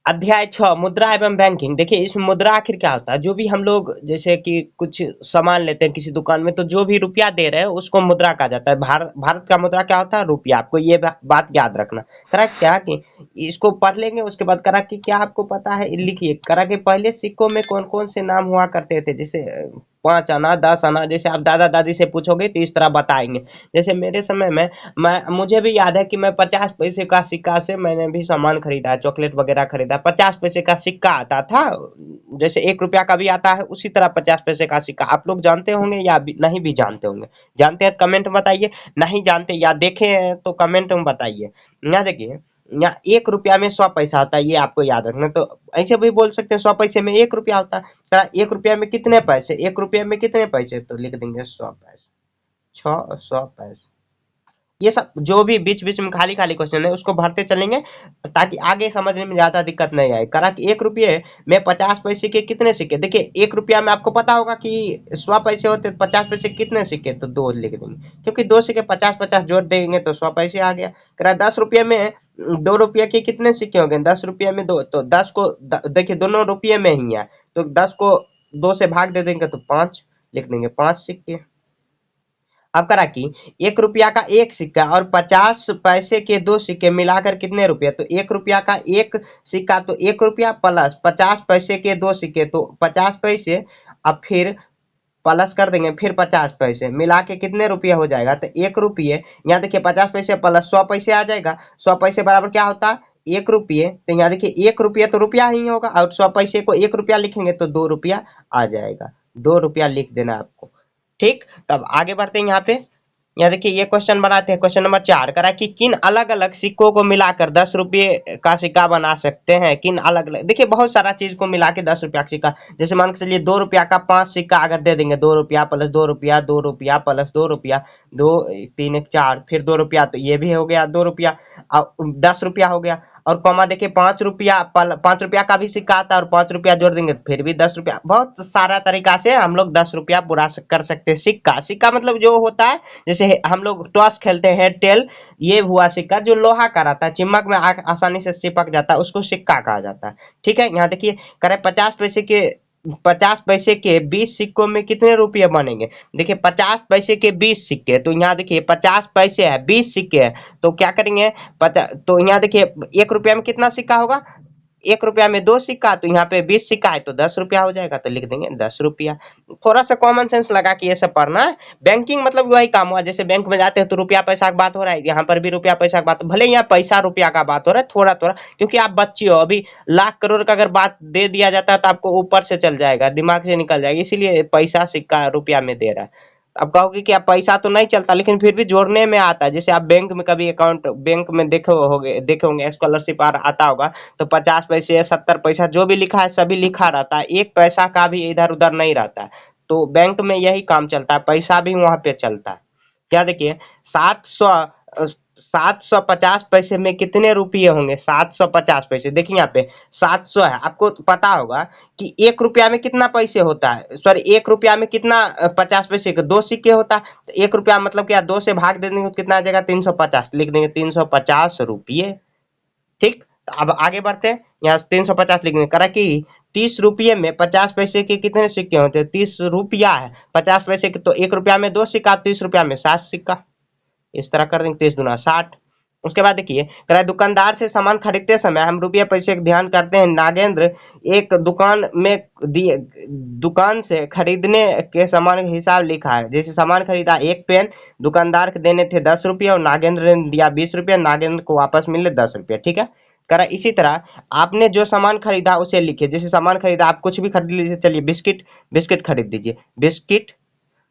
अध्याय 6 मुद्रा एवं बैंकिंग। देखिए इसमें मुद्रा आखिर क्या होता है, जो भी हम लोग जैसे कि कुछ सामान लेते हैं किसी दुकान में, तो जो भी रुपया दे रहे हैं उसको मुद्रा कहा जाता है। भारत भारत का मुद्रा क्या होता है, रुपया। आपको ये बात याद रखना। करा क्या कि इसको पढ़ लेंगे, उसके बाद करा कि क्या आपको पता है, लिखिए। करा कि पहले सिक्कों में कौन कौन से नाम हुआ करते थे, जैसे 5 आना 10 आना। जैसे आप दादा दादी से पूछोगे तो इस तरह बताएंगे। जैसे मेरे समय में मुझे भी याद है कि मैं 50 पैसे का सिक्का से मैंने भी सामान खरीदा है, चॉकलेट वगैरह खरीदा। 50 पैसे का सिक्का आता था, जैसे 1 रुपया का भी आता है, उसी तरह 50 पैसे का सिक्का। आप लोग जानते होंगे या नहीं भी जानते होंगे। जानते हैं कमेंट में बताइए, नहीं जानते या देखे हैं तो कमेंट में बताइए। यहाँ देखिए, यहाँ 1 रुपया में 100 पैसा होता है, ये आपको याद रखना। तो ऐसे भी बोल सकते हैं 100 पैसे में 1 रुपया होता है। तो 1 रुपया में कितने पैसे, 1 रुपये में कितने पैसे, तो लिख देंगे 100 पैसे। 100 पैसे। ये सब जो भी बीच बीच में खाली खाली क्वेश्चन है उसको भरते चलेंगे, ताकि आगे समझने में ज्यादा दिक्कत नहीं आए। करा कि 1 रुपये में 50 पैसे के कितने सिक्के। देखिए 1 रुपया में आपको पता होगा कि 100 पैसे होते, 50 पैसे कितने सिक्के, तो 2 लिख देंगे, क्योंकि 2 सिक्के 50 50 जोड़ देंगे तो 100 पैसे आ गया। करा 10 रुपये में 2 रुपये के कितने सिक्के हो गए, 10 रुपये में 2, तो 10 को देखिए दोनों रुपये में ही है, तो 10 को 2 से भाग दे देंगे तो 5 लिख देंगे, 5 सिक्के। अब करा कि 1 रुपया का एक सिक्का और 50 पैसे के 2 सिक्के मिलाकर कितने रुपये, तो 1 रुपया का एक सिक्का तो 1 रुपया प्लस 50 पैसे के 2 सिक्के तो 50 पैसे। अब फिर प्लस कर देंगे, फिर 50 पैसे मिला के कितने रुपये हो जाएगा, तो 1 रुपये। यहाँ देखिए 50 पैसे प्लस 100 पैसे आ जाएगा। 100 पैसे बराबर क्या होता है, 1 रुपये। तो यहाँ देखिए 1 रुपये तो रुपया ही होगा, और 100 पैसे को 1 रुपया लिखेंगे तो 2 रुपया आ जाएगा। 2 रुपया लिख देना आपको। ठीक, तब आगे बढ़ते हैं। यहाँ पे यहाँ देखिए ये क्वेश्चन बनाते हैं। क्वेश्चन नंबर 4 करा कि किन अलग अलग सिक्कों को मिलाकर 10 रुपये का सिक्का बना सकते हैं। किन अलग अलग, देखिए बहुत सारा चीज को मिला के 10 रुपया का सिक्का। जैसे मान के चलिए 2 रुपया का 5 सिक्का अगर दे देंगे, 2 रुपया प्लस 2 रुपया, 2 रुपया प्लस 2 रुपया, 2 3 1 4, फिर 2 रुपया, तो ये भी हो गया 2 रुपया। 10 रुपया हो गया। और कॉमा देखिए 5 रुपया, 5 रुपया का भी सिक्का आता है, और 5 रुपया जोड़ देंगे तो फिर भी 10 रुपया। बहुत सारा तरीका से हम लोग 10 रुपया पूरा कर सकते हैं। सिक्का सिक्का मतलब जो होता है, जैसे हम लोग टॉस खेलते हैं टेल, ये हुआ सिक्का जो लोहा का रहता है, चिमक में आसानी से चिपक जाता है, उसको सिक्का कहा जाता है। ठीक है, यहाँ देखिए करे 50 पैसे के 20 सिक्कों में कितने रुपये बनेंगे। देखिए 50 पैसे के 20 सिक्के, तो यहाँ देखिए 50 पैसे है, 20 सिक्के है, तो क्या करेंगे, तो यहाँ देखिए 1 रुपया में कितना सिक्का होगा, 1 रुपया में 2 सिक्का, तो यहाँ पे 20 सिक्का है तो 10 रुपया हो जाएगा, तो लिख देंगे 10 रुपया। थोड़ा सा कॉमन सेंस लगा के ये सब पढ़ना है। बैंकिंग मतलब वही काम हुआ, जैसे बैंक में जाते हैं तो रुपया पैसा की बात हो रहा है, यहाँ पर भी रुपया पैसा की बात, भले यहाँ पैसा रुपया का बात हो रहा है थोड़ा थोड़ा, क्योंकि आप बच्चे हो। अभी लाख करोड़ का अगर बात दे दिया जाता है तो आपको ऊपर से चल जाएगा, दिमाग से निकल जाएगा, इसीलिए पैसा सिक्का रुपया में दे रहा है। अब कहोगे कि आप पैसा तो नहीं चलता, लेकिन फिर भी जोड़ने में आता है। जैसे आप बैंक में कभी अकाउंट, बैंक में देखे होंगे स्कॉलरशिप आता होगा, तो 50 पैसे 70 पैसा जो भी लिखा है सभी लिखा रहता है, 1 पैसा का भी इधर उधर नहीं रहता है। तो बैंक में यही काम चलता है, पैसा भी वहां पे चलता है। क्या देखिए 700 750 पैसे में कितने रुपये होंगे, 750 पैसे। देखिए यहाँ पे 700 है, आपको पता होगा कि 1 रुपया में कितना पैसे होता है, सॉरी 1 रुपया में कितना 50 पैसे के 2 सिक्के होता है। तो 1 रुपया मतलब क्या, 2 से भाग दे देंगे तो कितना आ जाएगा, 350, लिख देंगे 350 रुपये। ठीक, अब आगे बढ़ते हैं। यहाँ 350 लिखने करा कि 30 रुपये में 50 पैसे के कितने सिक्के होते हैं, 30 रुपया है, 50 पैसे के, तो 1 रुपया में 2 सिक्का, 30 रुपया में 60 सिक्का। इस तरह कर देंगे, 30 दूना 60। उसके बाद देखिए कह रहा है दुकानदार से सामान खरीदते समय हम रुपये पैसे का ध्यान करते हैं। नागेंद्र एक दुकान में दिए, दुकान से खरीदने के सामान का हिसाब लिखा है। जैसे सामान खरीदा एक पेन, दुकानदार के देने थे 10 रुपये और नागेंद्र ने दिया 20 रुपये, नागेंद्र को वापस मिले 10 रुपये। ठीक है, कह रहा है इसी तरह आपने जो सामान खरीदा उसे लिखिए। जैसे सामान खरीदा, आप कुछ भी खरीद लीजिए, चलिए बिस्किट बिस्किट खरीद दीजिए, बिस्किट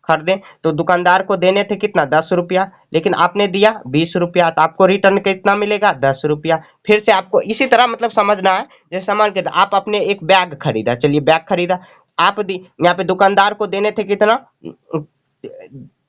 खरीदे, तो दुकानदार को देने थे कितना, 10 रुपया, लेकिन आपने दिया 20 रुपया, तो आपको रिटर्न कितना मिलेगा, 10 रुपया। फिर से आपको इसी तरह मतलब समझना है। जैसे सामान खरीदा, आप अपने एक बैग खरीदा, चलिए बैग खरीदा, आप दी, यहाँ पे दुकानदार को देने थे कितना,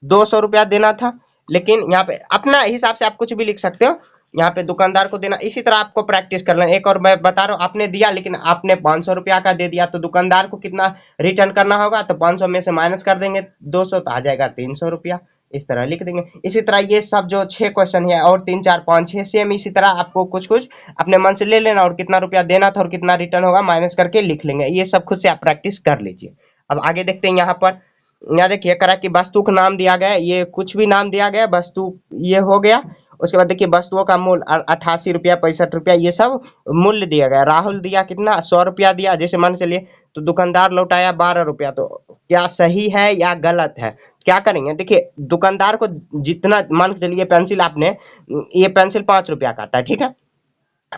200 रुपया देना था, लेकिन यहाँ पे अपना हिसाब से आप कुछ भी लिख सकते हो। यहाँ पे दुकानदार को देना, इसी तरह आपको प्रैक्टिस कर लेना। एक और मैं बता रहा हूँ, आपने दिया लेकिन आपने 500 रुपया का दे दिया, तो दुकानदार को कितना रिटर्न करना होगा, तो 500 में से माइनस कर देंगे 200, तो आ जाएगा 300 रुपया। इस तरह लिख देंगे। इसी तरह ये सब जो 6 क्वेश्चन है और 3 4 5 6 सेम इसी तरह आपको कुछ कुछ अपने मन से ले लेना और कितना रुपया देना था और कितना रिटर्न होगा माइनस करके लिख लेंगे। ये सब खुद से आप प्रैक्टिस कर लीजिए। अब आगे देखते हैं यहाँ पर। यहाँ देखिए करा कि वस्तु का नाम दिया गया है, ये कुछ भी नाम दिया गया वस्तु ये हो गया। उसके बाद देखिए वस्तुओं का मूल्य 88 रुपया 65 रुपया ये सब मूल्य दिया गया। राहुल दिया कितना 100 रुपया दिया, जैसे मान चलिए तो दुकानदार लौटाया 12 रुपया। तो क्या सही है या गलत है, क्या करेंगे देखिए दुकानदार को जितना मान के चलिए पेंसिल आपने ये पेंसिल 5 रुपया का आता है, ठीक है।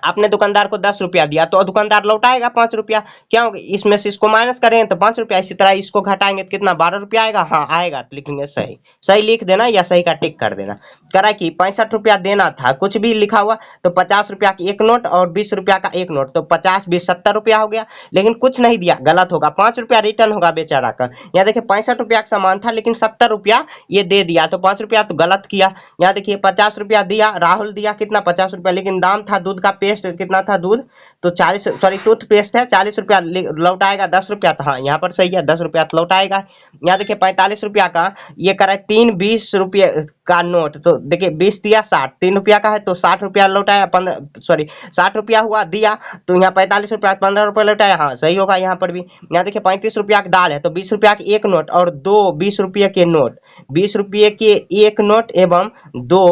आपने दुकानदार को 10 रुपया दिया तो दुकानदार लौटाएगा 5 रुपया। क्या होगा इसमें से इसको माइनस करेंगे तो 5 रुपया, इसी तरह इसको घटाएंगे तो कितना 12 रुपया आएगा। हाँ आएगा तो लिखेंगे सही। सही लिख देना या सही का टिक कर देना। करा कि 65 रुपया देना था, कुछ भी लिखा हुआ तो 50 रुपया का एक नोट और 20 रुपया का एक नोट, तो 50 20 70 रुपया हो गया। लेकिन कुछ नहीं दिया, गलत होगा, 5 रुपया रिटर्न होगा बेचारा का। यहाँ देखिए 65 रुपया का सामान था लेकिन 70 रुपया ये दे दिया तो 5 रुपया तो गलत किया। यहाँ देखिए 50 रुपया दिया, राहुल दिया कितना 50 रुपया, लेकिन दाम था दूध का पेस्ट कितना था दूध तो 40 सॉरी टूथपेस्ट है 40 रुपया लौटाएगा 10 रुपया। तो हाँ यहाँ पर सही है 10 रुपया तो लौटाएगा। यहाँ देखिए 45 रुपया का ये करे 3 20 रुपये का नोट, तो देखिए 20 दिया 60, 3 रुपया का है तो 60 रुपया लौटाया 15 सॉरी 60 रुपया हुआ दिया तो यहाँ 45 रुपया 15 रुपया लौटाया। हाँ सही होगा यहाँ पर भी। यहाँ देखिए 35 रुपया का दाल है तो 20 रुपया के एक नोट और 2 20 रुपये के नोट, 20 रुपये के एक नोट एवं 2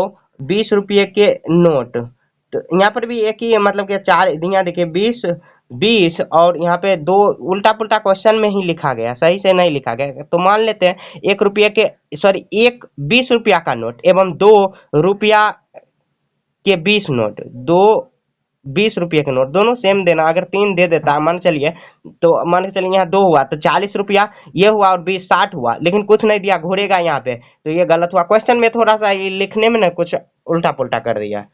20 रुपये के नोट। तो यहाँ पर भी एक ही मतलब कि 4 यहाँ देखिए 20 20 और यहाँ पे 2 उल्टा पुल्टा क्वेश्चन में ही लिखा गया, सही से नहीं लिखा गया। तो मान लेते हैं 1 रुपये के सॉरी एक 20 रुपया का नोट एवं 2 रुपया के 20 नोट, 2 20 रुपये के नोट दोनों सेम देना। अगर 3 दे देता मान चलिए तो मान के चलिए यहाँ 2 हुआ तो 40 रुपया ये हुआ और 20 60 हुआ, लेकिन कुछ नहीं दिया घूरेगा यहाँ पे तो ये गलत हुआ। क्वेश्चन में थोड़ा सा ये लिखने में ना कुछ उल्टा पुल्टा कर दिया।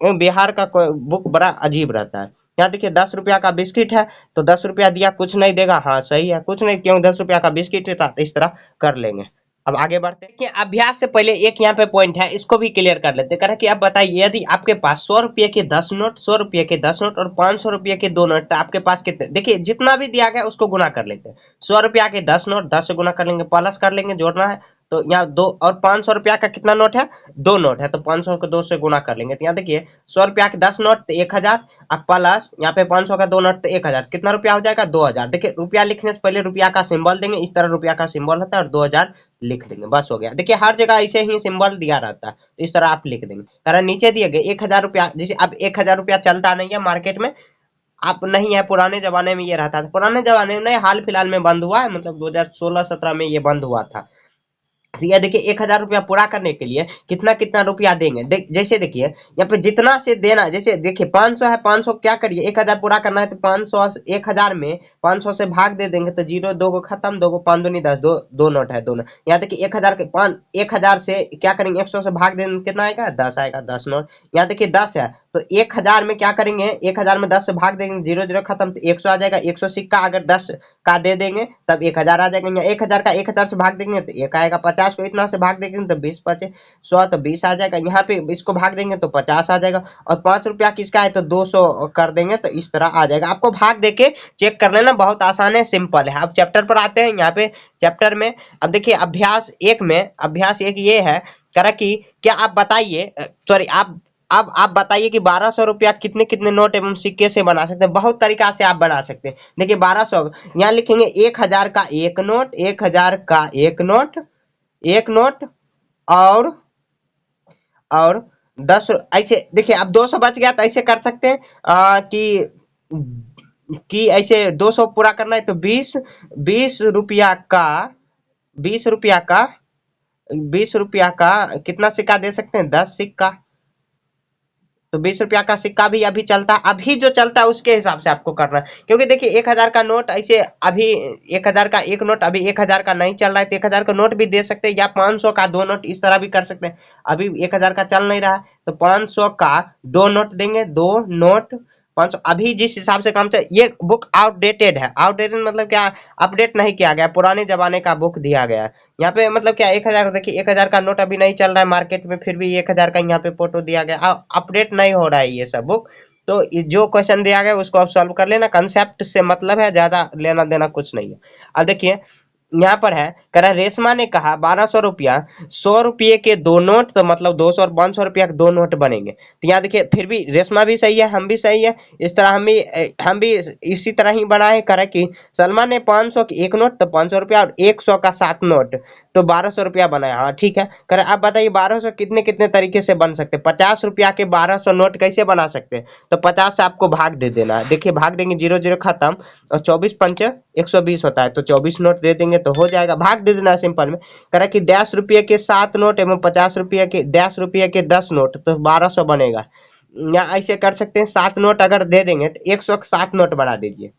बिहार का बुक बड़ा अजीब रहता है। यहाँ देखिए 10 रुपया का बिस्किट है तो 10 रुपया दिया, कुछ नहीं देगा। हाँ सही है, कुछ नहीं, क्यों 10 रुपया का बिस्किट है तो इस तरह कर लेंगे। अब आगे बढ़ते हैं। अभ्यास से पहले एक यहाँ पे पॉइंट है, इसको भी क्लियर कर लेते हैं। कह रहा कि अब बताइए यदि आपके पास 100 रुपये के 10 नोट, 100 रुपये के 10 नोट और 500 रुपये के 2 नोट, तो आपके पास कितने, देखिए जितना भी दिया गया उसको गुना कर लेते हैं। 100 रुपया के 10 नोट 10 से गुना कर लेंगे, प्लस कर लेंगे, जोड़ना है तो यहाँ 2, और 500 रुपया का कितना नोट है 2 नोट है तो 500 को 2 से गुना कर लेंगे। तो यहाँ देखिए 100 रुपया के 10 नोट तो 1000 अब प्लस यहाँ पे 500 का 2 नोट तो 1000, कितना रुपया हो जाएगा 2000। देखिए रुपया लिखने से पहले रुपया का सिंबल देंगे, इस तरह रुपया का सिंबल होता है और 2000 लिख देंगे, बस हो गया। देखिए हर जगह ऐसे ही सिंबल दिया रहता है तो इस तरह आप लिख देंगे। कारण नीचे दिए गए 1000 रुपया, जैसे अब 1000 रुपया चलता नहीं है मार्केट में, आप नहीं है, पुराने जमाने में ये रहता था। पुराने जमाने में नहीं, हाल फिलहाल में बंद हुआ है, मतलब 2016-17 में ये बंद हुआ था। ये देखिए 1000 रुपया पूरा करने के लिए कितना कितना रुपया देंगे। जैसे देखिए यहाँ पे जितना से देना, जैसे देखिए 500 है, 500 क्या करिए 1000 पूरा करना है तो 500 1000 में 500 से भाग दे देंगे तो 0 2 को खत्म, 2 को 5 दूनी 10, दो नोट है दोनों। यहाँ देखिए 1000 के 1000 से क्या करेंगे 100 से भाग देंगे कितना आएगा 10 आएगा, 10 नोट। यहाँ देखिए 10 है तो 1000 में क्या करेंगे 1000 में 10 से भाग देंगे, 0 0 खत्म तो 100 आ जाएगा। 100 सिक्का अगर 10 का दे देंगे तब 1000 आ जाएगा। यहाँ 1000 का 1000 से भाग देंगे तो 1 आएगा। 50 को इतना से भाग देंगे तो 20 5 100 तो 20 आ जाएगा। यहाँ पे इसको भाग देंगे तो 50 आ जाएगा। और 5 रुपया किसका है तो 200 कर देंगे तो इस तरह आ जाएगा। आपको भाग देके चेक कर लेना, बहुत आसान है, सिंपल है। अब चैप्टर पर आते हैं। यहाँ पे चैप्टर में अब देखिए अभ्यास एक ये है करा कि क्या आप बताइए सॉरी आप बताइए कि 1200 रुपया कितने कितने नोट एवं सिक्के से बना सकते हैं। बहुत तरीका से आप बना सकते हैं। देखिए 1200 यहाँ लिखेंगे 1000 का एक नोट, 1000 का एक नोट और 10 ऐसे देखिए अब 200 बच गया तो ऐसे कर सकते हैं कि ऐसे 200 पूरा करना है तो 20 रुपया का 20 रुपया का कितना सिक्का दे सकते हैं 10 सिक्का। तो 20 रुपया का सिक्का भी अभी चलता है, अभी जो चलता है उसके हिसाब से आपको करना है। क्योंकि देखिए 1000 का नोट ऐसे अभी 1000 का एक नोट अभी 1000 का नहीं चल रहा है तो 1000 का नोट भी दे सकते हैं, या 500 का 2 नोट इस तरह भी कर सकते हैं। अभी 1000 का चल नहीं रहा है तो 500 का 2 नोट देंगे, 2 नोट 500। अभी जिस हिसाब से काम चल, ये बुक आउटडेटेड है। आउटडेटेड मतलब क्या, अपडेट नहीं किया गया, पुराने जमाने का बुक दिया गया है। यहाँ पे मतलब क्या 1000 देखिए 1000 का नोट अभी नहीं चल रहा है मार्केट में, फिर भी 1000 का यहाँ पे फोटो दिया गया, अपडेट नहीं हो रहा है ये सब बुक। तो जो क्वेश्चन दिया गया उसको आप सॉल्व कर लेना, कंसेप्ट से मतलब है, ज्यादा लेना देना कुछ नहीं है। अब देखिए यहाँ पर है, कह रहा रेशमा ने कहा 1200 रुपया, 100 रुपये के दो नोट, तो मतलब 200 और 500 रुपया के दो नोट बनेंगे। तो यहाँ देखिए फिर भी रेशमा भी सही है, हम भी सही है। इस तरह हम भी इसी तरह ही बनाए, करे कि सलमान ने 500 की एक नोट, तो 500 रुपया, और 100 का 7 नोट, तो 1200 रुपया बनाया। हाँ ठीक है। करे अब बताइए 1200 कितने कितने तरीके से बन सकते हैं। 50 रुपया के 1200 नोट कैसे बना सकते हैं। तो 50 से आपको भाग दे देना है। देखिए भाग देंगे, 0 0 खत्म, और 24 पंच 120 होता है, तो 24 नोट दे देंगे तो हो जाएगा। भाग दे देना सिंपल में। कह कि 10 रुपये के 7 नोट एवं 50 रुपये के 10 रुपये के 10 नोट, तो 1200 बनेगा। या ऐसे कर सकते हैं, 7 नोट अगर दे देंगे तो 100 के 7 नोट बना दीजिए।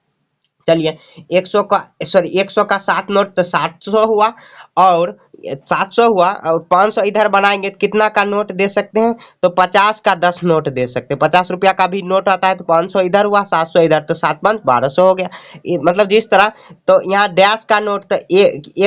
चलिए 100 का 7 नोट, तो 700 हुआ, और 700 हुआ, और 500 इधर बनाएंगे तो कितना का नोट दे सकते हैं। तो 50 का 10 नोट दे सकते हैं। 50 रुपया का भी नोट आता है, तो 500 इधर हुआ, 700 इधर, तो 7 5 1200 हो गया। मतलब जिस तरह, तो यहाँ डैश का नोट, तो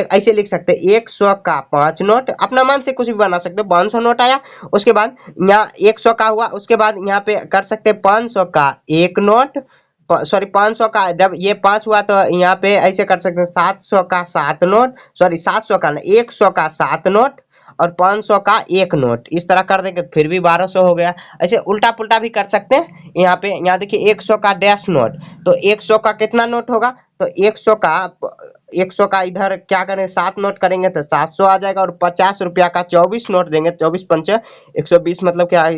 ऐसे लिख सकते हैं, 100 का 5 नोट, अपना मन से कुछ भी बना सकते हो। 500 नोट आया, उसके बाद यहाँ 100 का हुआ, उसके बाद यहाँ पे कर सकते हैं 500 का एक नोट, सॉरी 500 का, जब ये 5 हुआ तो यहाँ पे ऐसे कर सकते हैं, 700 का 7 नोट, सॉरी 700 का ना, 100 का 7 नोट, और 500 का एक नोट। इस तरह कर देंगे फिर भी 1200 हो गया। ऐसे उल्टा पुल्टा भी कर सकते हैं। यहाँ पे यहाँ देखिए 100 का डैश नोट, तो 100 का कितना नोट होगा। तो 100 का इधर क्या करें, 7 नोट करेंगे तो 700 आ जाएगा, और 50 रुपया का 24 नोट देंगे, 24 पंच 120, मतलब क्या,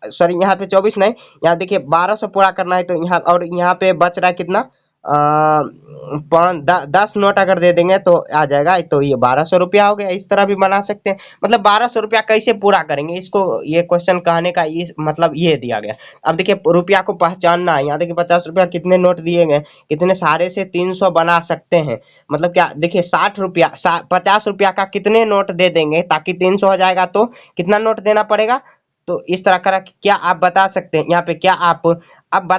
सॉरी यहाँ पे 24 नहीं, यहाँ देखिए 1200 पूरा करना है, तो यहाँ, और यहाँ पे बच रहा है कितना, 10 नोट अगर दे देंगे तो आ जाएगा। तो ये 1200 रुपया हो गया। इस तरह भी बना सकते हैं। मतलब 1200 रुपया कैसे पूरा करेंगे इसको, ये क्वेश्चन कहने का ये मतलब ये दिया गया। अब देखिए रुपया को पहचानना है। यहाँ देखिए 50 रुपया कितने नोट दिए गए, कितने सारे से 300 बना सकते हैं। मतलब क्या, देखिए 60 रुपया, 50 रुपया का कितने नोट दे देंगे ताकि 300 हो जाएगा, तो कितना नोट देना पड़ेगा। तो इस तरह करा, क्या आप बता सकते हैं यहाँ पे, क्या आप अब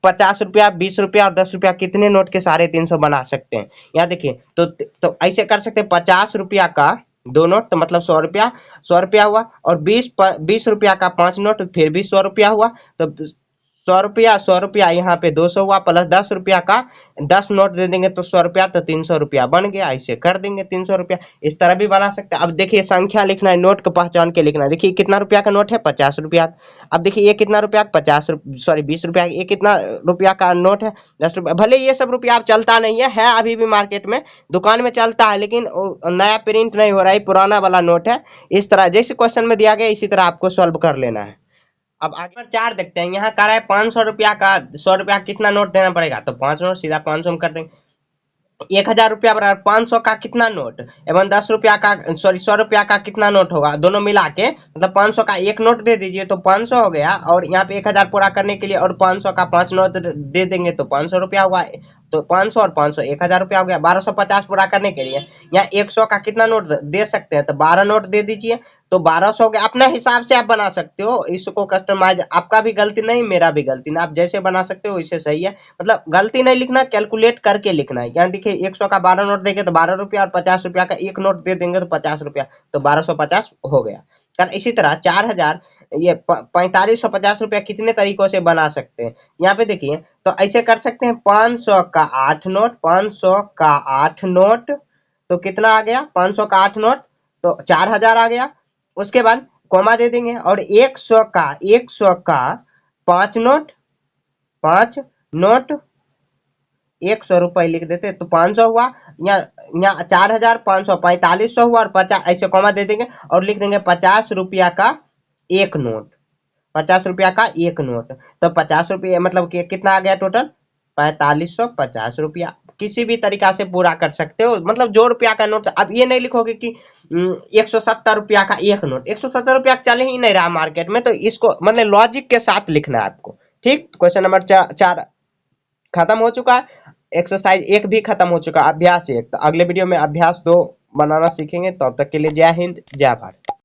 50 रुपया, 20 रुपया और 10 रुपया कितने नोट के सारे 300 बना सकते हैं। यहाँ देखिए, तो ऐसे कर सकते हैं, 50 रुपया का दो नोट, तो मतलब 100 रुपया, 100 रुपया हुआ, और 20 रुपया का 5 नोट, फिर भी 100 रुपया हुआ। तो 100 रुपया यहाँ पे 200 हुआ, प्लस 10 रुपया का 10 नोट दे देंगे तो 100 रुपया, तो 300 रुपया बन गया। ऐसे कर देंगे 300 रुपया। इस तरह भी बना सकते हैं। अब देखिए संख्या लिखना है, नोट को पहचान के लिखना है। देखिए कितना रुपया का नोट है, 50 रुपया। अब देखिए ये कितना रुपया, 20 रुपया। ये कितना रुपया का नोट है, 10 रुपया। भले ये सब रुपया अब चलता नहीं है अभी भी मार्केट में, दुकान में चलता है, लेकिन नया प्रिंट नहीं हो रहा है, पुराना वाला नोट है। इस तरह जैसे क्वेश्चन में दिया गया इसी तरह आपको सॉल्व कर लेना है। अब आगे पर 4 देखते हैं। यहाँ कह रहा है 500 रुपया का 100 रुपया कितना नोट देना पड़ेगा। तो 5 नोट सीधा 500 में कर देंगे। 1000 रुपया बराबर 500 का कितना नोट, एवं 10 रुपया का, सॉरी 100 रुपया का कितना नोट होगा, दोनों मिला के, मतलब 500 का एक नोट दे दीजिए तो 500 हो गया। और यहाँ पे 1000 पूरा करने के लिए और 500 का 5 नोट दे देंगे तो 500 रुपया हुआ। तो 500 और 500 1000 रुपया हो गया। 1250 पूरा करने के लिए यहाँ 100 का कितना नोट दे सकते हैं, तो 12 नोट दे दीजिए तो 1200 हो गया। अपने हिसाब से आप बना सकते हो इसको कस्टमाइज, आपका भी गलती नहीं मेरा भी गलती नहीं, आप जैसे बना सकते हो वैसे सही है। मतलब गलती नहीं लिखना, कैलकुलेट करके लिखना है। यहाँ देखिए 100 का 12 नोट देंगे तो 12 रुपया, और 50 रुपया का एक नोट दे देंगे तो 50 रुपया, तो 1250 हो गया। कर इसी तरह 4000, ये 4550 रुपया कितने तरीकों से बना सकते हैं। यहाँ पे देखिए, तो ऐसे कर सकते हैं, 500 का 8 नोट, 500 का 8 नोट, तो कितना आ गया, 500 का 8 नोट, तो 4000 आ गया। उसके बाद कॉमा दे देंगे, और 100 का 5 नोट, 5 नोट, 100 रुपए लिख देते तो 500 हुआ। यहाँ 4500, 4500 हुआ, और 50 ऐसे कॉमा दे देंगे, और लिख देंगे 50 रुपया का एक नोट, 50 रुपया का एक नोट। तो 50 रुपये मतलब कितना आ गया टोटल, 4550 रुपया। किसी भी तरीका से पूरा कर सकते हो, मतलब जो रुपया का नोट। अब ये नहीं लिखोगे कि 170 रुपया का एक नोट, 170 रुपया चल ही नहीं रहा मार्केट में, तो इसको मतलब लॉजिक के साथ लिखना है आपको। ठीक, क्वेश्चन नंबर 4 खत्म हो चुका है। एक्सरसाइज 1 भी खत्म हो चुका है, अभ्यास 1। तो अगले वीडियो में अभ्यास 2 बनाना सीखेंगे। तब तक के लिए जय हिंद, जय भारत।